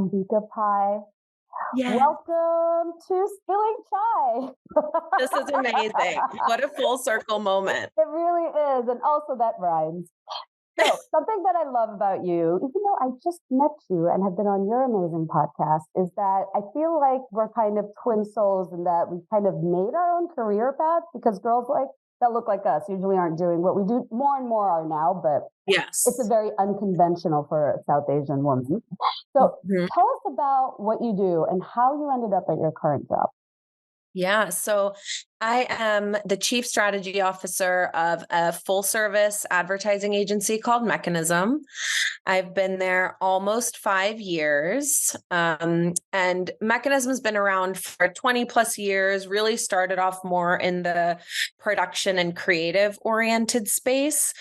Ambika Pai. Yeah, Welcome to Spilling Chai. this is amazing. What a full circle moment. It really is. And also that rhymes. So something that I love about you, even though I just met you and have been on your amazing podcast, is that I feel like we're kind of twin souls in that we kind of made our own career path because girls like that look like us usually aren't doing what we do. More and more are now, but it's a Yes. very unconventional for a South Asian woman. So Mhm. tell us about what you do and how you ended up at your current job. Yeah. So I am the chief strategy officer of a full service advertising agency called Mechanism. I've been there almost 5 years. And Mechanism has been around for 20 plus years, really started off more in the production and creative oriented space.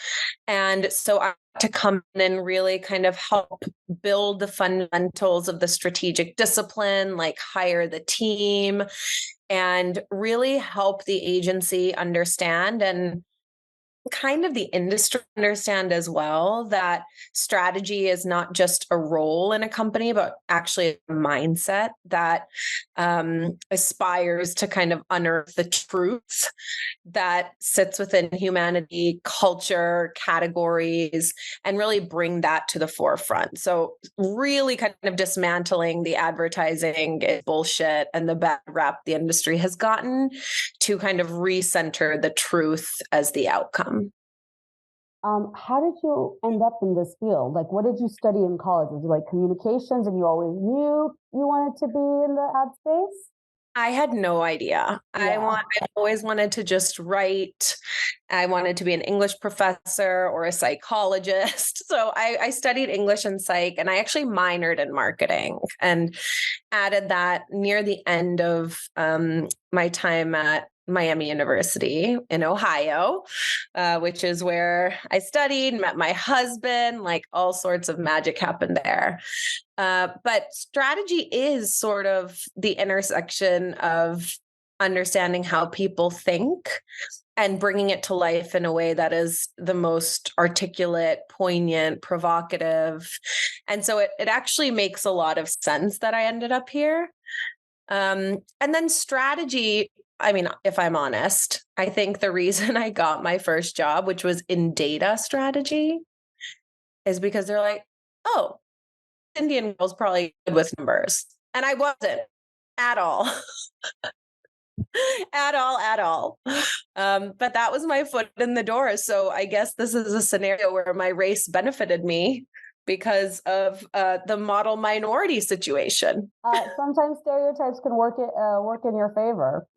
And so I to come in and really kind of help build the fundamentals of the strategic discipline, like hire the team, and really help the agency understand and kind of the industry understand as well that strategy is not just a role in a company, but actually a mindset that aspires to kind of unearth the truth that sits within humanity, culture, categories, and really bring that to the forefront. So, really kind of dismantling the advertising bullshit and the bad rap the industry has gotten to kind of recenter the truth as the outcome. How did you end up in this field? Like, what did you study in college? Was it like communications and you always knew you wanted to be in the ad space? I had no idea. Yeah. I've always wanted to just write. I wanted to be an English professor or a psychologist. So I studied English and psych, and I actually minored in marketing and added that near the end of my time at Miami University in Ohio, which is where I studied, met my husband, like all sorts of magic happened there. But strategy is sort of the intersection of understanding how people think and bringing it to life in a way that is the most articulate, poignant, provocative. And so it actually makes a lot of sense that I ended up here. And then strategy, I mean, if I'm honest, I think the reason I got my first job, which was in data strategy, is because they're like, oh, Indian girl's probably good with numbers. And I wasn't at all, at all. But that was my foot in the door. So I guess this is a scenario where my race benefited me because of the model minority situation. Sometimes stereotypes can work in your favor.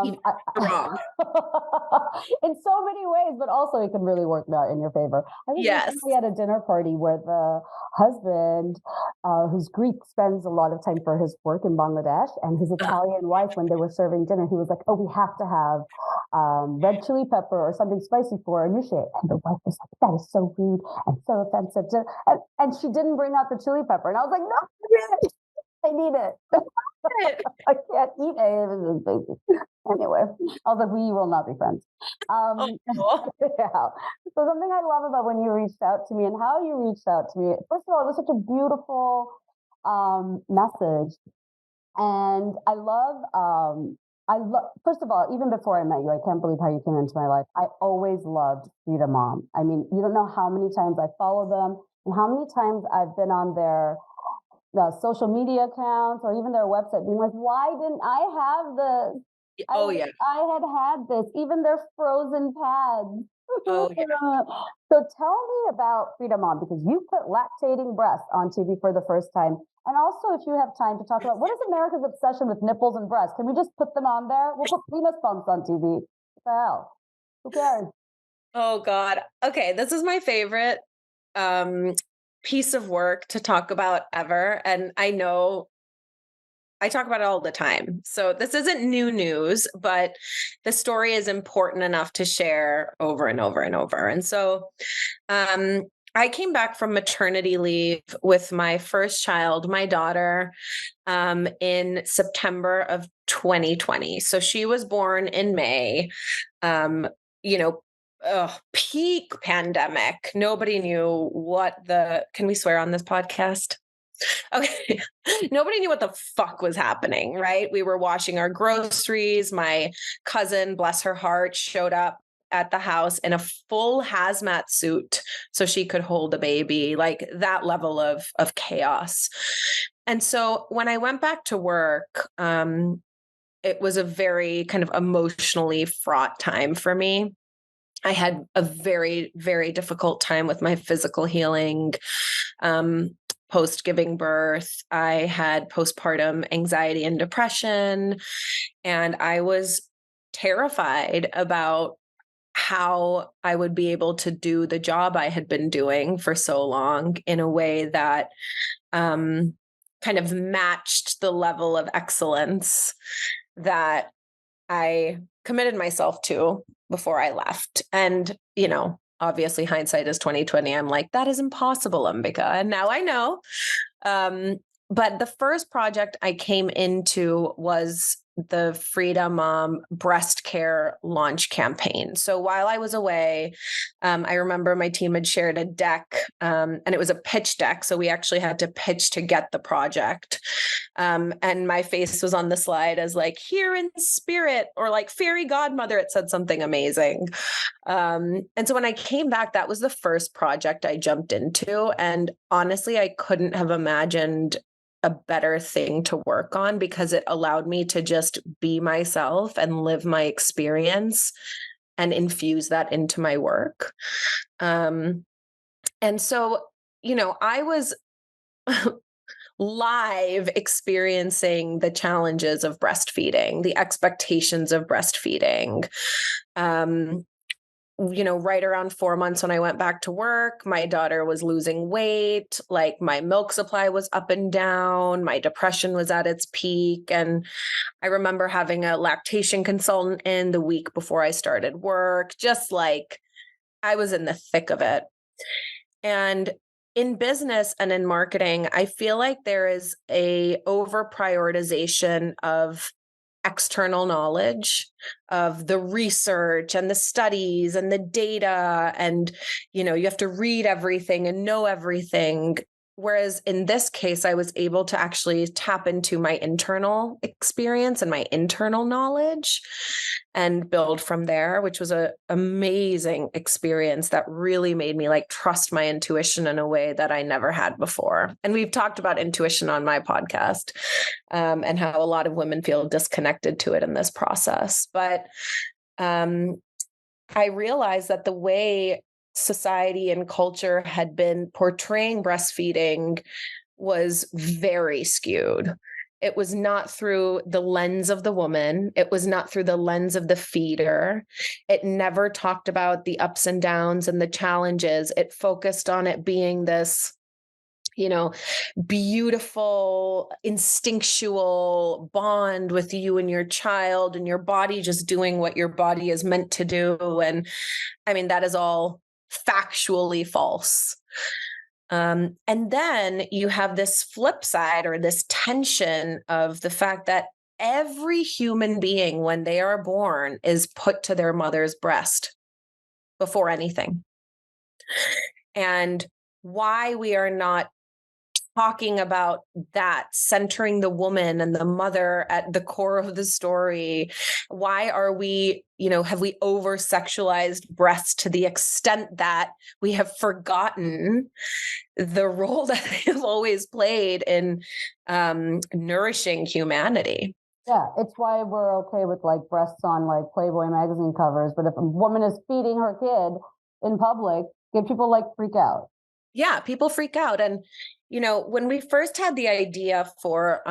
Even wrong. In so many ways, but also it can really work out in your favor. I was Yes. recently at a dinner party where the husband, who's Greek, spends a lot of time for his work in Bangladesh, and his Italian wife, when they were serving dinner, he was like, "Oh, we have to have red chili pepper or something spicy for Anushay." And the wife was like, "That is so rude and so offensive." And she didn't bring out the chili pepper, and I was like, "No, I need it. I can't eat it." Anyway, I was like, "We will not be friends." Oh, Yeah. So something I love about when you reached out to me and how you reached out to me. First of all, it was such a beautiful message, and I love. First of all, even before I met you, I can't believe how you came into my life. I always loved Freedom Mom. I mean, you don't know how many times I follow them and how many times I've been on their the social media accounts or even their website being like, why didn't I have this? I oh wish yeah. I had this, even their frozen pads. Oh yeah. So tell me about Freedom Mom because you put lactating breasts on TV for the first time. And also, if you have time to talk about what is America's obsession with nipples and breasts, can we just put them on there? We'll put penis bumps on TV. What the hell? Who cares? Oh God. Okay, this is my favorite um piece of work to talk about ever. And I know I talk about it all the time. So this isn't new news, but the story is important enough to share over and over and over. And so um, I came back from maternity leave with my first child, my daughter, in September of 2020. So she was born in May. Um, you know, peak pandemic. Nobody knew what the. Can we swear on this podcast? Okay. Nobody knew what the fuck was happening, right? We were washing our groceries. My cousin, bless her heart, showed up at the house in a full hazmat suit so she could hold a baby, like that level of chaos. And so when I went back to work, it was a very kind of emotionally fraught time for me. I had a very, very difficult time with my physical healing. Post giving birth, I had postpartum anxiety and depression, and I was terrified about how I would be able to do the job I had been doing for so long in a way that kind of matched the level of excellence that I committed myself to before I left. And, obviously hindsight is 2020. I'm like, that is impossible, Ambika. And now I know. Um, but the first project I came into was the Freedom breast care launch campaign. So while I was away, I remember my team had shared a deck, and it was a pitch deck. So we actually had to pitch to get the project. And my face was on the slide as like, here in spirit, or like fairy godmother. It said something amazing. And so when I came back, that was the first project I jumped into. And honestly, I couldn't have imagined a better thing to work on because it allowed me to just be myself and live my experience and infuse that into my work. And so, I was live experiencing the challenges of breastfeeding, the expectations of breastfeeding. Right around 4 months when I went back to work, my daughter was losing weight, like my milk supply was up and down, my depression was at its peak. And I remember having a lactation consultant in the week before I started work, just like I was in the thick of it. And in business and in marketing, I feel like there is a over prioritization of external knowledge, of the research and the studies and the data. And, you have to read everything and know everything. Whereas in this case, I was able to actually tap into my internal experience and my internal knowledge and build from there, which was an amazing experience that really made me like trust my intuition in a way that I never had before. And we've talked about intuition on my podcast, and how a lot of women feel disconnected to it in this process. But I realized that the way society and culture had been portraying breastfeeding was very skewed. It was not through the lens of the woman. It was not through the lens of the feeder. It never talked about the ups and downs and the challenges. It focused on it being this, beautiful, instinctual bond with you and your child and your body just doing what your body is meant to do. And I mean, that is all factually false. And then you have this flip side or this tension of the fact that every human being, when they are born, is put to their mother's breast before anything. And why we are not talking about that, centering the woman and the mother at the core of the story. Why are we, have we over sexualized breasts to the extent that we have forgotten the role that they have always played in nourishing humanity? Yeah, it's why we're okay with like breasts on like Playboy magazine covers. But if a woman is feeding her kid in public, people like freak out. Yeah, people freak out. And, when we first had the idea for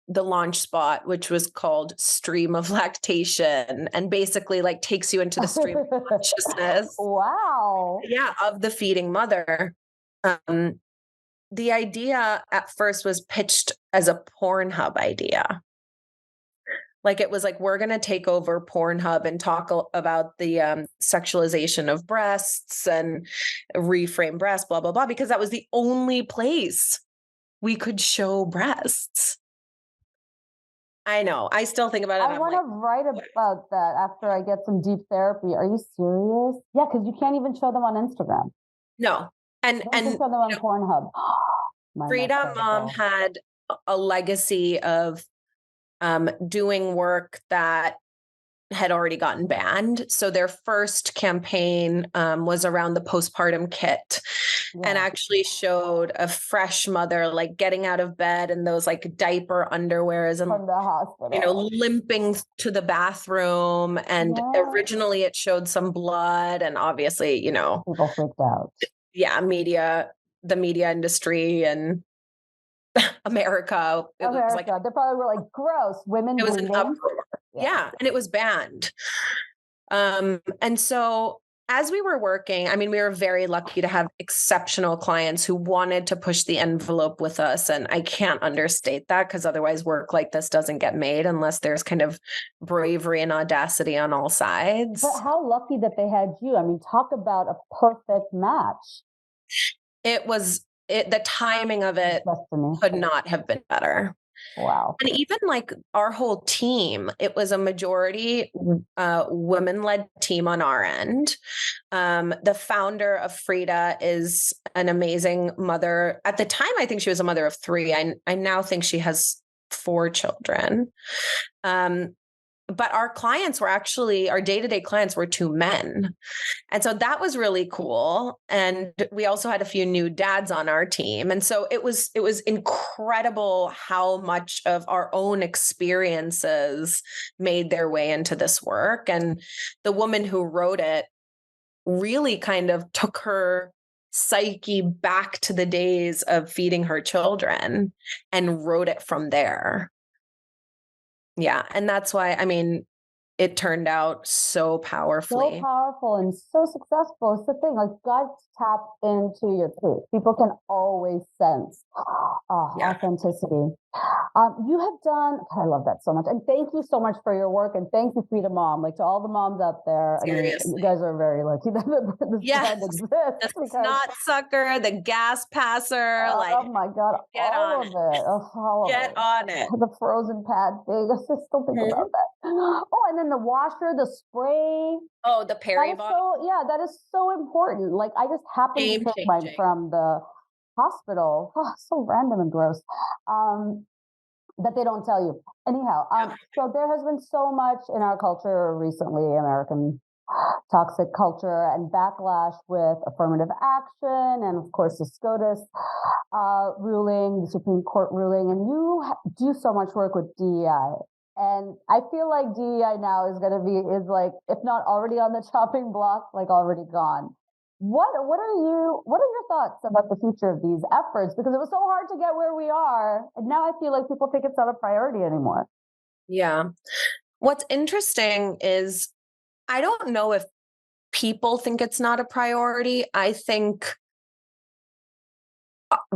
the launch spot, which was called Stream of Lactation, and basically like takes you into the stream of consciousness. Wow. Yeah, of the feeding mother. The idea at first was pitched as a Pornhub idea. Like it was like, we're going to take over Pornhub and talk about the sexualization of breasts and reframe breasts, blah, blah, blah, because that was the only place we could show breasts. I know. I still think about it. I want to write about that after I get some deep therapy. Are you serious? Yeah, because you can't even show them on Instagram. No. And show them on Pornhub. That's Frida Mom incredible. had a legacy of doing work that had already gotten banned. So their first campaign was around the postpartum kit, and Yeah, actually showed a fresh mother like getting out of bed in those like diaper underwears and from the hospital. limping to the bathroom. And Yeah, originally it showed some blood, and obviously, people freaked out. yeah, the media industry and America, America, they probably were like, gross, women it was an bleeding. uproar. Yeah. Yeah, and it was banned. And so as we were working, I mean, we were very lucky to have exceptional clients who wanted to push the envelope with us. And I can't understate that, because otherwise work like this doesn't get made unless there's kind of bravery and audacity on all sides. But how lucky that they had you. I mean, talk about a perfect match. The timing of it Destiny. could not have been better. Wow. And even like our whole team, it was a majority women-led team on our end. The founder of Frida is an amazing mother. At the time, I think she was a mother of 3. I now think she has 4 children. But our day-to-day clients were 2 men. And so that was really cool. And we also had a few new dads on our team. And so it was incredible how much of our own experiences made their way into this work. And the woman who wrote it really kind of took her psyche back to the days of feeding her children and wrote it from there. Yeah. And that's why, I mean, it turned out so powerfully. So powerful and so successful. It's the thing, like, God tapped into your truth. People can always sense authenticity. You have done, I love that so much. And thank you so much for your work. And thank you, Frida Mom. Like, to all the moms out there, Seriously. I mean, you guys are very lucky that this brand exists. The snot sucker, the gas passer, oh my God, get all on of it. All Get of it. on it. The frozen pad thing. I just still think Mhm. about that. Oh, and then the washer, the spray. Oh, the Perry bottle. That is so important. Like, I just happened to take mine Game-changing. from the hospital. Oh, so random and gross. That they don't tell you. Anyhow, so there has been so much in our culture recently, American toxic culture and backlash with affirmative action, and of course the SCOTUS ruling, the Supreme Court ruling, and you do so much work with DEI. And I feel like DEI now is like, if not already on the chopping block, like already gone. What are your thoughts about the future of these efforts? Because it was so hard to get where we are, and now I feel like people think it's not a priority anymore. Yeah. What's interesting is I don't know if people think it's not a priority. I think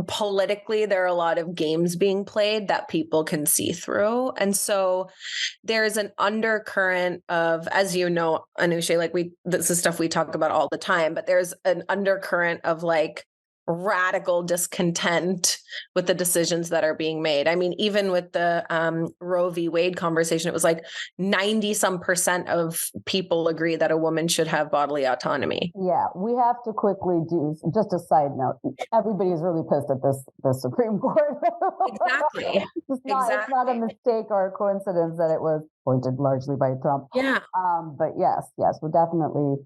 politically there are a lot of games being played that people can see through. And so there's an undercurrent of, as you know, Anushay, like this is stuff we talk about all the time, but there's an undercurrent of like radical discontent with the decisions that are being made. I mean, even with the Roe v. Wade conversation, it was like 90% of people agree that a woman should have bodily autonomy. Yeah, we have to quickly do just a side note. Everybody's really pissed at the Supreme Court. Exactly. It's not a mistake or a coincidence that it was appointed largely by Trump. Yeah. But yes, we're definitely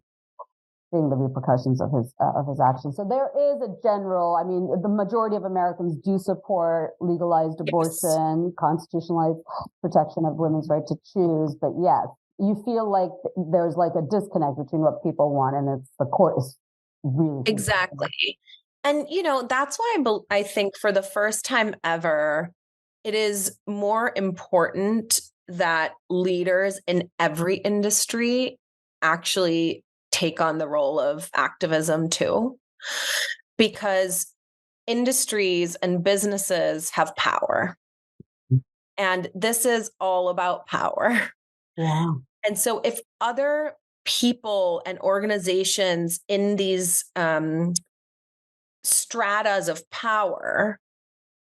seeing the repercussions of his actions. So there is a general, I mean, the majority of Americans do support legalized abortion, constitutionalized protection of women's right to choose. But yes, you feel like there's like a disconnect between what people want, and it's the court is really exactly. And that's why I think for the first time ever, it is more important that leaders in every industry actually take on the role of activism too, because industries and businesses have power. And this is all about power. Yeah. And so if other people and organizations in these stratas of power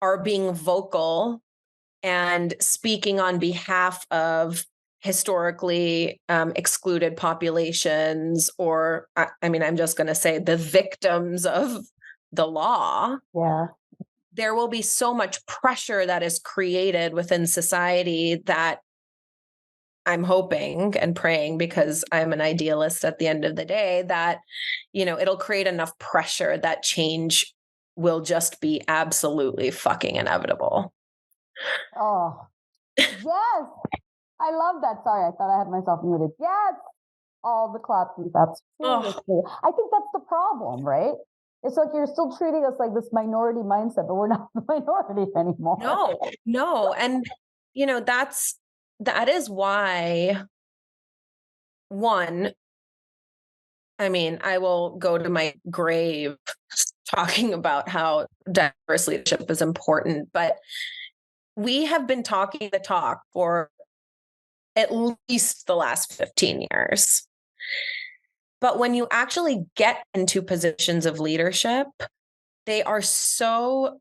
are being vocal and speaking on behalf of historically excluded populations, or I mean, I'm just going to say the victims of the law, there will be so much pressure that is created within society that I'm hoping and praying, because I'm an idealist at the end of the day, that, it'll create enough pressure that change will just be absolutely fucking inevitable. Oh, yes. I love that. Sorry, I thought I had myself muted. Yes. All the claps and taps. Seriously. I think that's the problem, right? It's like you're still treating us like this minority mindset, but we're not the minority anymore. No. And, that is why, one, I mean, I will go to my grave talking about how diverse leadership is important, but we have been talking the talk for at least the last 15 years. But when you actually get into positions of leadership, they are so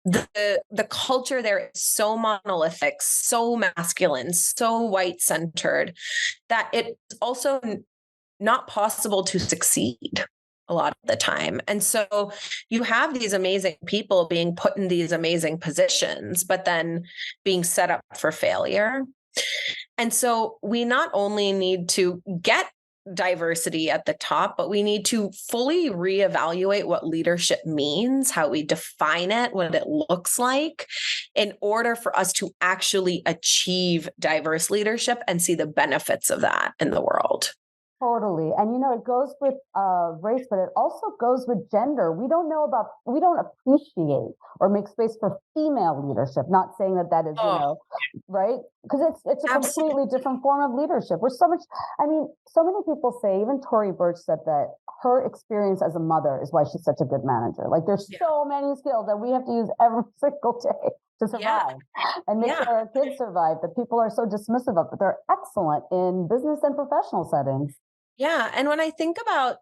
the culture there is so monolithic, so masculine, so white-centered, that it's also not possible to succeed a lot of the time. And so you have these amazing people being put in these amazing positions, but then being set up for failure. And so we not only need to get diversity at the top, but we need to fully reevaluate what leadership means, how we define it, what it looks like, in order for us to actually achieve diverse leadership and see the benefits of that in the world. Totally. And it goes with race, but it also goes with gender. We don't appreciate or make space for female leadership. Not saying that is, right? Because it's a completely different form of leadership. So many people say, even Tory Burch said that her experience as a mother is why she's such a good manager. Like there's so many skills that we have to use every single day to survive and make sure our kids survive, that people are so dismissive of, but they're excellent in business and professional settings. Yeah. And when I think about,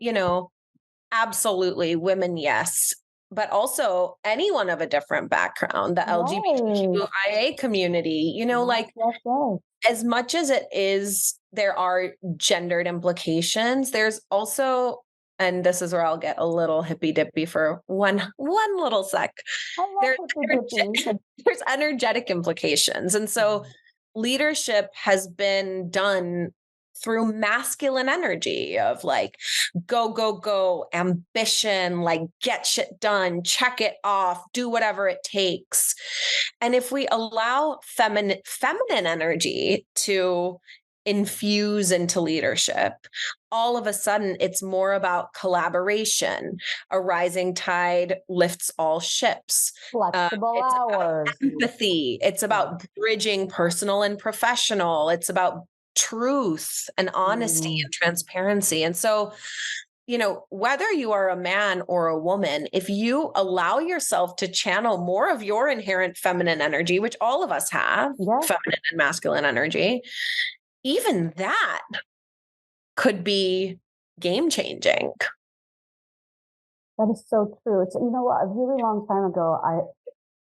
absolutely women, yes, but also anyone of a different background, the LGBTQIA community, as much as it is, there are gendered implications, there's also, and this is where I'll get a little hippy dippy for one little sec. There's energetic implications. And so leadership has been done through masculine energy of like, go, ambition, like get shit done, check it off, do whatever it takes. And if we allow feminine energy to infuse into leadership, all of a sudden it's more about collaboration. A rising tide lifts all ships. Flexible hours. Empathy. It's about bridging personal and professional. It's about truth and honesty and transparency. And so, whether you are a man or a woman, if you allow yourself to channel more of your inherent feminine energy, which all of us have, feminine and masculine energy, even that could be game changing. That is so true. It's, a really long time ago,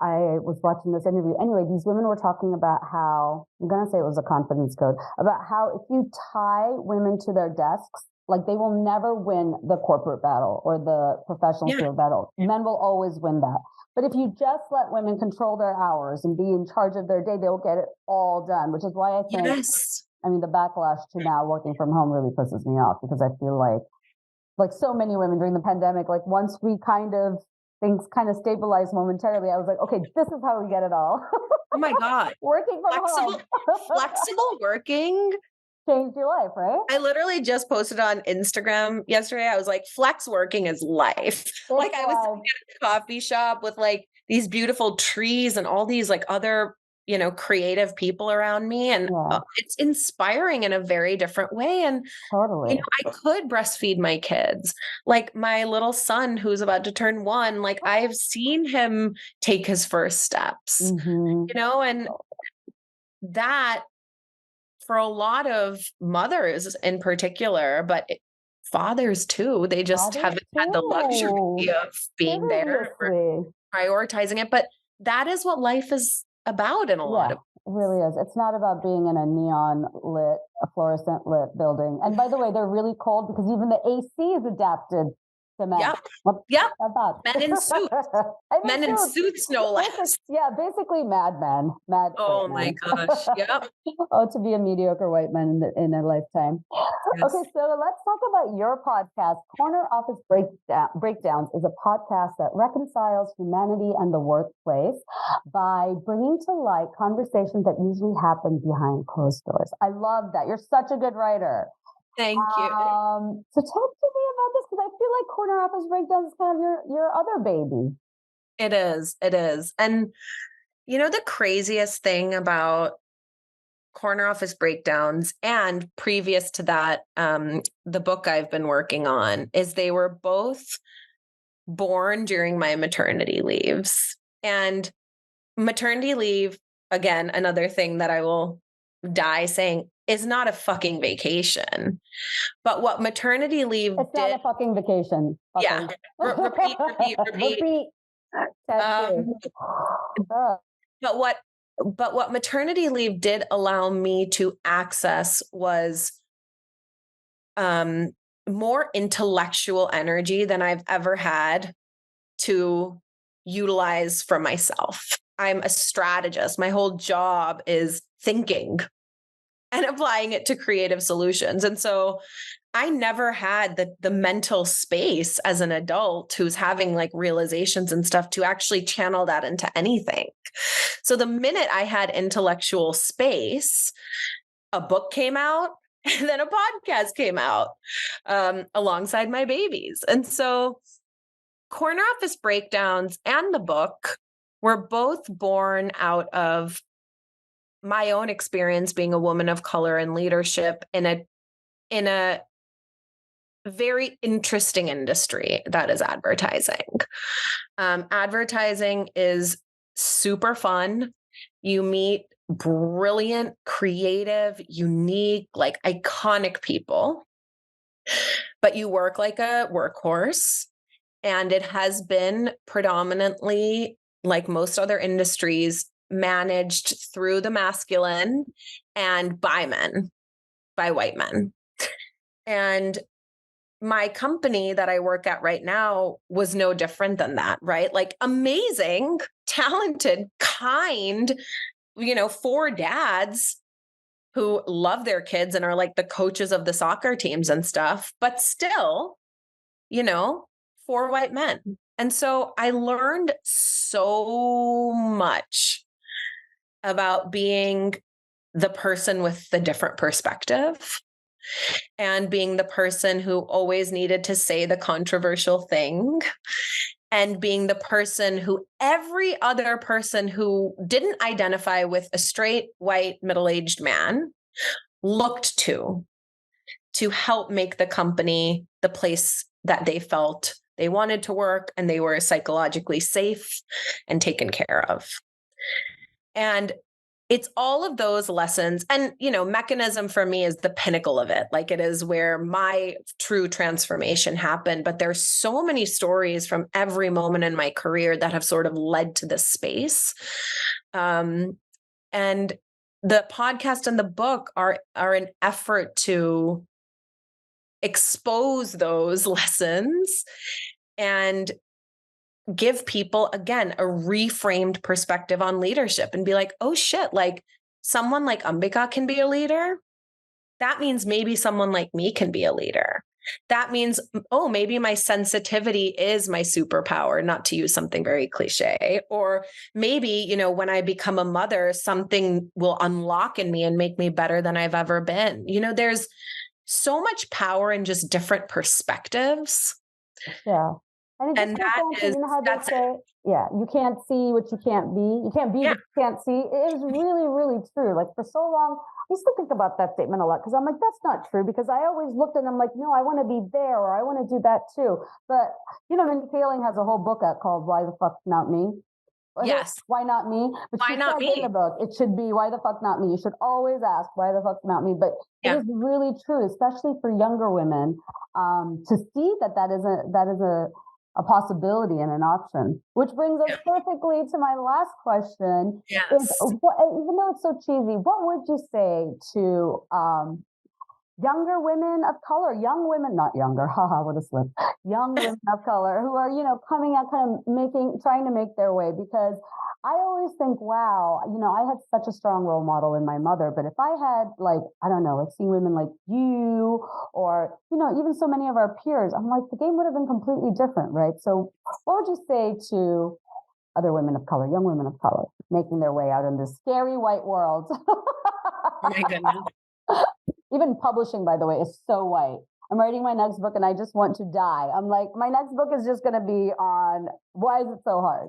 I was watching this interview. Anyway, these women were talking about how, I'm going to say it was a confidence code, about how if you tie women to their desks, like they will never win the corporate battle or the professional field battle. Men will always win that. But if you just let women control their hours and be in charge of their day, they'll get it all done, which is why I think, the backlash to now working from home really pisses me off, because I feel like so many women during the pandemic, like once we things kind of stabilized momentarily, I was like, okay, this is how we get it all. Oh my God. Working from home. Flexible working changed your life, right? I literally just posted on Instagram yesterday. I was like, flex working is life. I was sitting at a coffee shop with like these beautiful trees and all these like other, creative people around me. And it's inspiring in a very different way. And totally, I could breastfeed my kids. Like my little son who's about to turn 1, like I've seen him take his first steps, and that for a lot of mothers in particular, but fathers too, they just haven't had the luxury of being there or prioritizing it. But that is what life is about in a lot of it really is. It's not about being in a neon lit, a fluorescent lit building. And by the way, they're really cold because even the AC is adapted to men. Yep. What Yep. about Men in suits. Men in suits, no less. Yeah, basically madmen. Mad Oh white my men. gosh. Yep. Oh, to be a mediocre white man in a lifetime. Yes. Okay, so let's talk about your podcast. Corner Office Breakdowns is a podcast that reconciles humanity and the workplace by bringing to light conversations that usually happen behind closed doors. I love that. You're such a good writer. Thank you. So talk to me about this, because I feel like Corner Office Breakdowns is kind of your other baby. It is. It is. And you know, the craziest thing about Corner Office Breakdowns and previous to that, the book I've been working on is they were both born during my maternity leaves. And maternity leave, again, another thing that I will die saying is not a fucking vacation. But what maternity leave It's did, not a fucking vacation. yeah, repeat. Repeat. Tattoo. But what maternity leave did allow me to access was more intellectual energy than I've ever had to utilize for myself. I'm a strategist. My whole job is thinking and applying it to creative solutions. And so I never had the mental space as an adult who's having like realizations and stuff to actually channel that into anything. So the minute I had intellectual space, a book came out and then a podcast came out alongside my babies. And so Corner Office Breakdowns and the book were both born out of my own experience being a woman of color and leadership in a very interesting industry that is advertising. Advertising is super fun. You meet brilliant, creative, unique, like iconic people, but you work like a workhorse. And it has been predominantly, like most other industries, managed through the masculine and by men, by white men. And my company that I work at right now was no different than that, right? Like amazing, talented, kind, you know, 4 dads who love their kids and are like the coaches of the soccer teams and stuff, but still, you know, 4 white men. And so I learned so much about being the person with the different perspective and being the person who always needed to say the controversial thing and being the person who every other person who didn't identify with a straight, white, middle-aged man looked to help make the company the place that they felt they wanted to work and they were psychologically safe and taken care of. And it's all of those lessons. And, you know, mechanism for me is the pinnacle of it. Like it is where my true transformation happened. But there's so many stories from every moment in my career that have sort of led to this space. And the podcast and the book are an effort to expose those lessons and give people, again, a reframed perspective on leadership and be like, oh shit, like someone like Ambika can be a leader. That means maybe someone like me can be a leader. That means, oh, maybe my sensitivity is my superpower, not to use something very cliche. Or maybe, you know, when I become a mother, something will unlock in me and make me better than I've ever been. You know, there's so much power in just different perspectives. Yeah. And that is, you know how they say, yeah, you can't see what you can't be. You can't be what you can't see. It is really, really true. Like for so long, I used to think about that statement a lot because I'm like, that's not true, because I always looked and I'm like, no, I want to be there, or I want to do that too. But, you know, Mindy Kaling has a whole book out called Why the Fuck Not Me? Yes. Why not me? But why not me? In the book, it should be why the fuck not me. You should always ask why the fuck not me. But it is really true, especially for younger women, to see that is a possibility and an option. Which brings us perfectly to my last question. Yes. Is even though it's so cheesy, what would you say to younger women of color, young women, not younger, haha, what a slip, young women of color who are, coming out, kind of trying to make their way. Because I always think, wow, I had such a strong role model in my mother, but if I had, like, I don't know, like, seen women like you or, even so many of our peers, I'm like, the game would have been completely different, right? So what would you say to other women of color, young women of color, making their way out in this scary white world? Oh my goodness. Even publishing, by the way, is so white. I'm writing my next book and I just want to die. I'm like, my next book is just going to be on why is it so hard?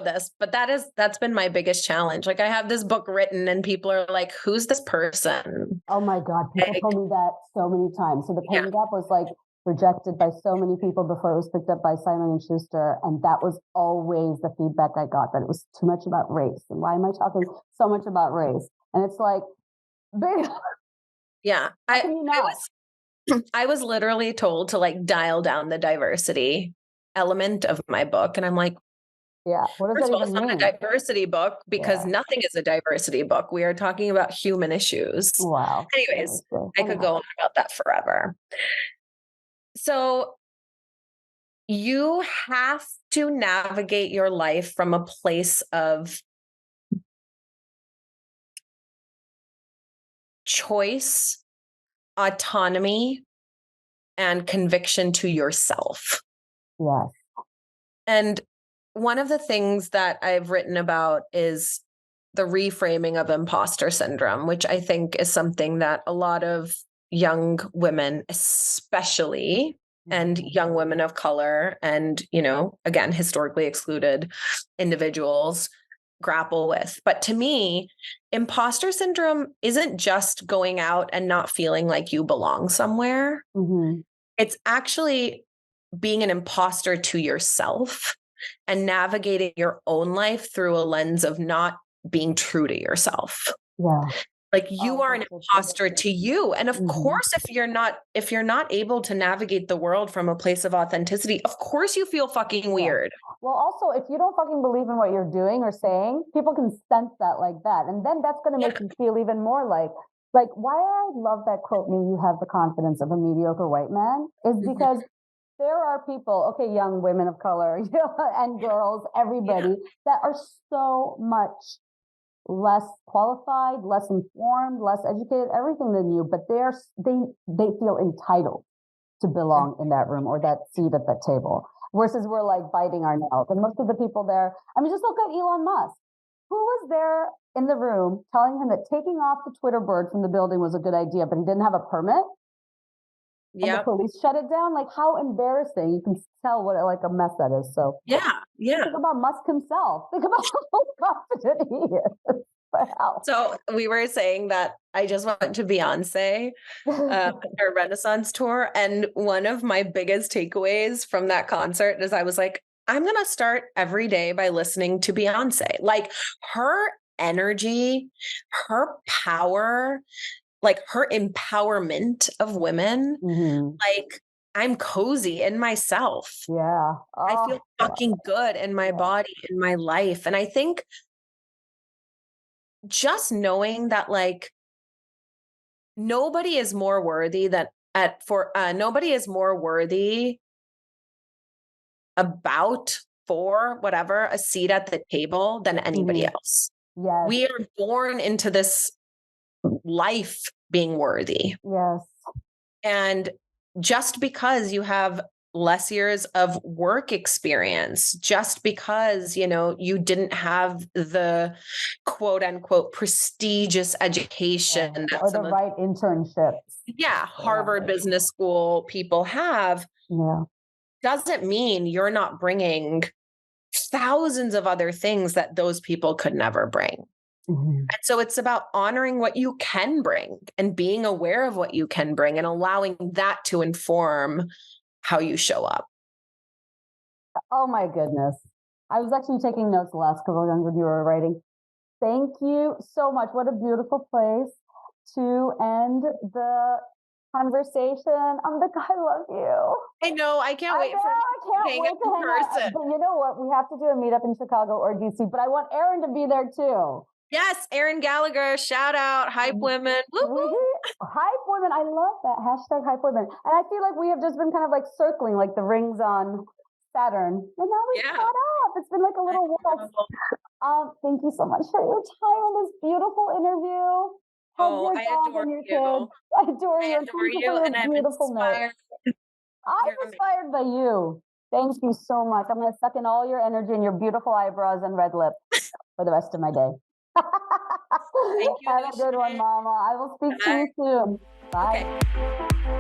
This, but that's been my biggest challenge. Like, I have this book written and people are like, who's this person? Oh my God. People told me that so many times. So the Pain Gap was like rejected by so many people before it was picked up by Simon and Schuster. And that was always the feedback I got, that it was too much about race. And why am I talking so much about race? And it's like, yeah, I was literally told to like dial down the diversity element of my book. And I'm like, yeah, what does that even mean? It's not a diversity book because nothing is a diversity book. We are talking about human issues. Wow. Anyways, I could go on about that forever. So you have to navigate your life from a place of choice, autonomy, and conviction to yourself. Yes. And one of the things that I've written about is the reframing of imposter syndrome, which I think is something that a lot of young women, especially, and young women of color and, again, historically excluded individuals grapple with. But to me, imposter syndrome isn't just going out and not feeling like you belong somewhere. Mm-hmm. It's actually being an imposter to yourself and navigating your own life through a lens of not being true to yourself. Yeah. Like you are an imposter to you. And of course, if you're not able to navigate the world from a place of authenticity, of course you feel fucking weird. Well, also, if you don't fucking believe in what you're doing or saying, people can sense that like that. And then that's going to make you feel even more like why I love that quote, "Me, you have the confidence of a mediocre white man," is because there are people, okay, young women of color, and girls, everybody, that are so much less qualified, less informed, less educated, everything than you, but they feel entitled to belong in that room or that seat at that table. Versus we're like biting our nails. And most of the people there, I mean, just look at Elon Musk. Who was there in the room telling him that taking off the Twitter bird from the building was a good idea, but he didn't have a permit? And the police shut it down. Like, how embarrassing. You can tell what like a mess that is. So think about Musk himself. Think about how confident he is. So we were saying that I just went to Beyonce, her Renaissance tour. And one of my biggest takeaways from that concert is I was like, I'm going to start every day by listening to Beyonce. Like, her energy, her power, like her empowerment of women, like I'm cozy in myself. Yeah. I feel fucking good in my body, in my life. And I think just knowing that like nobody is more worthy nobody is more worthy for whatever a seat at the table than anybody else. Yes. We are born into this life being worthy. Yes. And just because you have less years of work experience, just because, you didn't have the quote unquote prestigious education or the right internships. Harvard Business School people have, doesn't mean you're not bringing thousands of other things that those people could never bring. And so it's about honoring what you can bring and being aware of what you can bring and allowing that to inform how you show up. Oh my goodness. I was actually taking notes the last couple of times when you were writing. Thank you so much. What a beautiful place to end the conversation. Ambika, I love you. I know. I can't wait to hang out in person. But you know what? We have to do a meetup in Chicago or DC, but I want Aaron to be there too. Yes, Erin Gallagher, shout out, hype women. Woo, woo. Hype women, I love that. Hashtag hype women. And I feel like we have just been kind of like circling like the rings on Saturn. And now we've Yeah. caught up. It's been like a little waltz. Thank you so much for your time on this beautiful interview. How's your I dog adore and your you. kids? I adore you. I And adore thank you you, for and your I'm beautiful note. inspired. I'm You're amazing. inspired by you. Thank you so much. I'm going to suck in all your energy and your beautiful eyebrows and red lips for the rest of my day. Thank you, Have a good one, Anushay. Mama. I will speak to you soon. Bye. Okay.